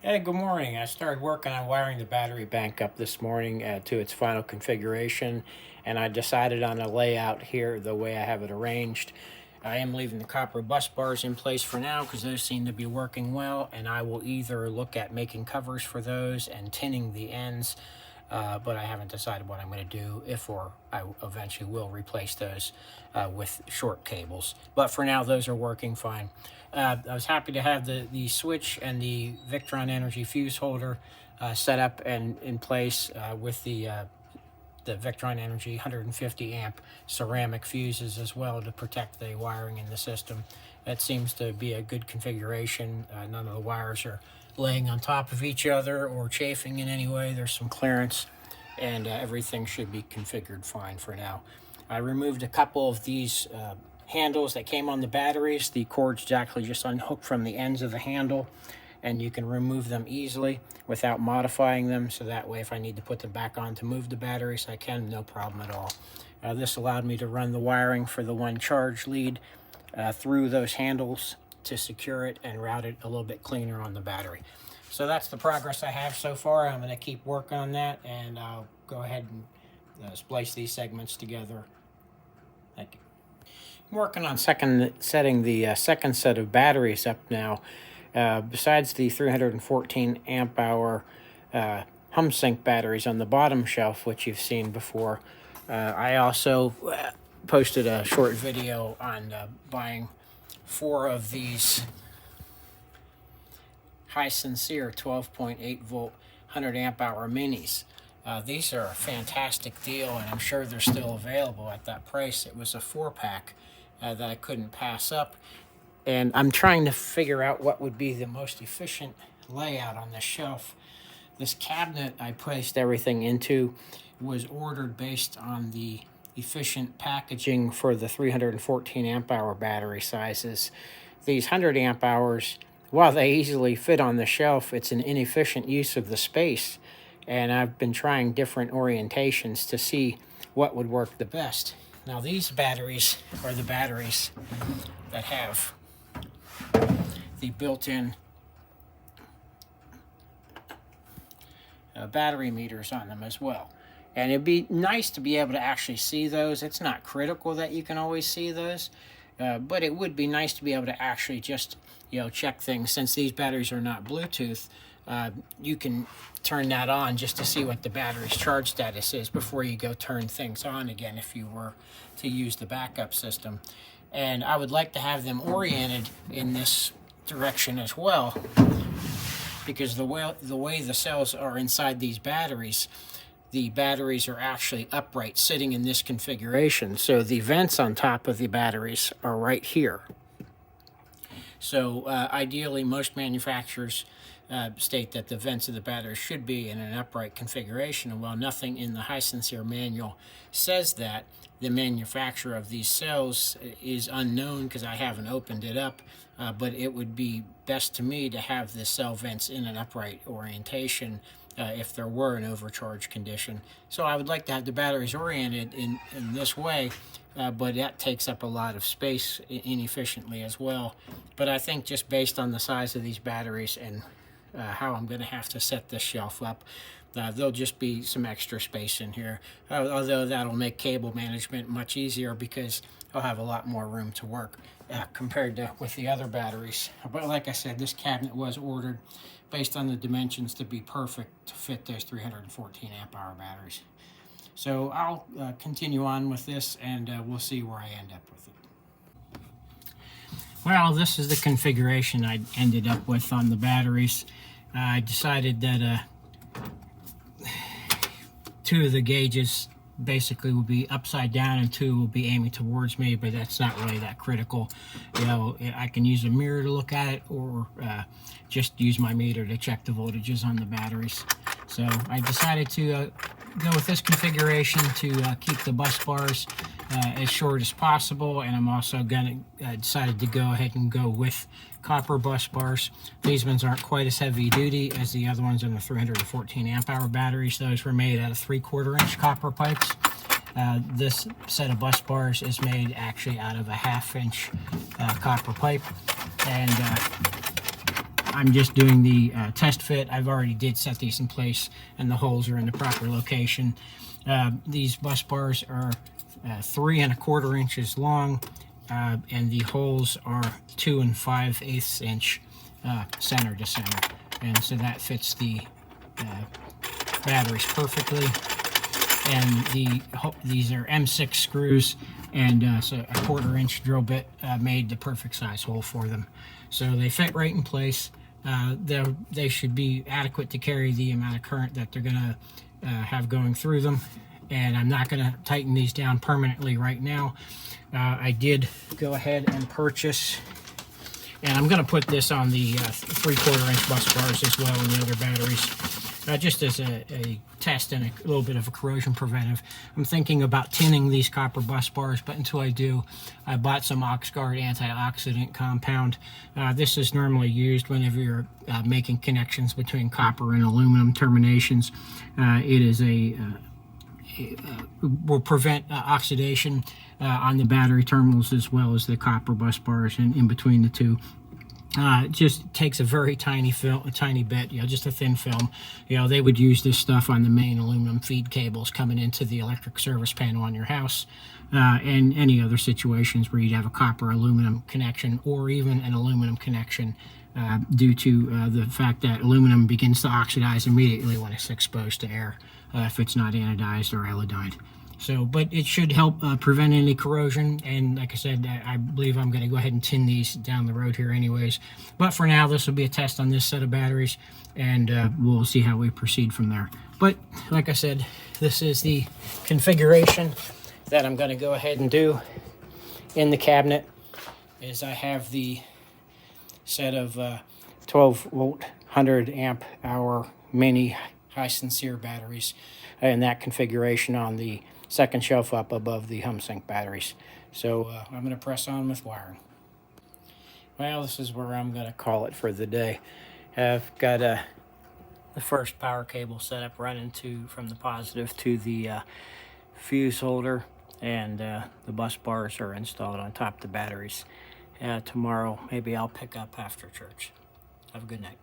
Hey, good morning. I started working on wiring the battery bank up this morning to its final configuration, and I decided on a layout here the way I have it arranged. I am leaving the copper bus bars in place for now because those seem to be working well, and I will either look at making covers for those and tinning the ends, but I haven't decided what I'm going to do, if or I eventually will replace those with short cables. But for now, those are working fine. I was happy to have the switch and the Victron Energy fuse holder set up and in place with the Victron Energy 150 amp ceramic fuses as well to protect the wiring in the system. That seems to be a good configuration. None of the wires are laying on top of each other or chafing in any way. There's some clearance, and everything should be configured fine for now. I removed a couple of these handles that came on the batteries. The cords actually just unhook from the ends of the handle, and you can remove them easily without modifying them, so that way if I need to put them back on to move the batteries, I can, no problem at all. This allowed me to run the wiring for the one charge lead through those handles to secure it and route it a little bit cleaner on the battery. So that's the progress I have so far. I'm going to keep working on that, and I'll go ahead and splice these segments together. Thank you. I'm working on setting the second set of batteries up now. Besides the 314 amp hour HumSync batteries on the bottom shelf, which you've seen before, I also posted a short video on buying 4 of these Hisense 12.8 volt 100 amp hour minis. These are a fantastic deal, and I'm sure they're still available at that price. It was a 4-pack that I couldn't pass up. And I'm trying to figure out what would be the most efficient layout on the shelf. This cabinet I placed everything into was ordered based on the efficient packaging for the 314 amp hour battery sizes. These 100 amp hours, while they easily fit on the shelf, it's an inefficient use of the space. And I've been trying different orientations to see what would work the best. Now, these batteries are the batteries that have the built-in battery meters on them as well. And it'd be nice to be able to actually see those. It's not critical that you can always see those, but it would be nice to be able to actually just, check things. Since these batteries are not Bluetooth, you can turn that on just to see what the battery's charge status is before you go turn things on again if you were to use the backup system. And I would like to have them oriented in this direction as well, because the way the cells are inside these batteries, the batteries are actually upright, sitting in this configuration. So the vents on top of the batteries are right here. So ideally, most manufacturers state that the vents of the battery should be in an upright configuration. And while nothing in the Hisense manual says that, the manufacturer of these cells is unknown because I haven't opened it up, but it would be best to me to have the cell vents in an upright orientation if there were an overcharge condition. So I would like to have the batteries oriented in this way, but that takes up a lot of space inefficiently as well. But I think just based on the size of these batteries and how I'm going to have to set this shelf up, there'll just be some extra space in here, although that'll make cable management much easier because I'll have a lot more room to work compared to with the other batteries. But like I said, this cabinet was ordered based on the dimensions to be perfect to fit those 314 amp hour batteries. So I'll continue on with this, and we'll see where I end up with it. Well, this is the configuration I ended up with on the batteries. I decided that 2 of the gauges basically will be upside down and 2 will be aiming towards me, but that's not really that critical. I can use a mirror to look at it, or just use my meter to check the voltages on the batteries. So I decided to go with this configuration to keep the bus bars as short as possible, and I'm also decided to go ahead and go with copper bus bars. These ones aren't quite as heavy duty as the other ones in the 314 amp hour batteries. Those were made out of 3/4 inch copper pipes. This set of bus bars is made actually out of a 1/2 inch copper pipe, and I'm just doing the test fit. I've already did set these in place, and the holes are in the proper location. These bus bars are 3 1/4 inches long, and the holes are 2 5/8 inch center to center, and so that fits the batteries perfectly. And these are M6 screws, and so a 1/4 inch drill bit made the perfect size hole for them. So they fit right in place. They should be adequate to carry the amount of current that they're going to have going through them. And I'm not going to tighten these down permanently right now. I did go ahead and purchase, and I'm going to put this on the 3/4 inch bus bars as well, and the other batteries, just as a test and a little bit of a corrosion preventive. I'm thinking about tinning these copper bus bars, but until I do, I bought some Oxguard antioxidant compound. This is normally used whenever you're making connections between copper and aluminum terminations. It is will prevent oxidation on the battery terminals as well as the copper bus bars and in between the two. It just takes a very tiny film, a tiny bit, just a thin film. They would use this stuff on the main aluminum feed cables coming into the electric service panel on your house, and any other situations where you'd have a copper aluminum connection or even an aluminum connection, due to the fact that aluminum begins to oxidize immediately when it's exposed to air, if it's not anodized or iodide. So, but it should help prevent any corrosion, and like I said, I believe I'm going to go ahead and tin these down the road here anyways. But for now, this will be a test on this set of batteries, and we'll see how we proceed from there. But like I said, this is the configuration that I'm going to go ahead and do in the cabinet. Is I have the set of 12-volt, 100-amp-hour mini high sincere batteries in that configuration on the second shelf up above the HumSync batteries. So I'm going to press on with wiring. Well, this is where I'm going to call it for the day. I've got the first power cable set up running from the positive to the fuse holder, and the bus bars are installed on top of the batteries. Tomorrow, maybe I'll pick up after church. Have a good night.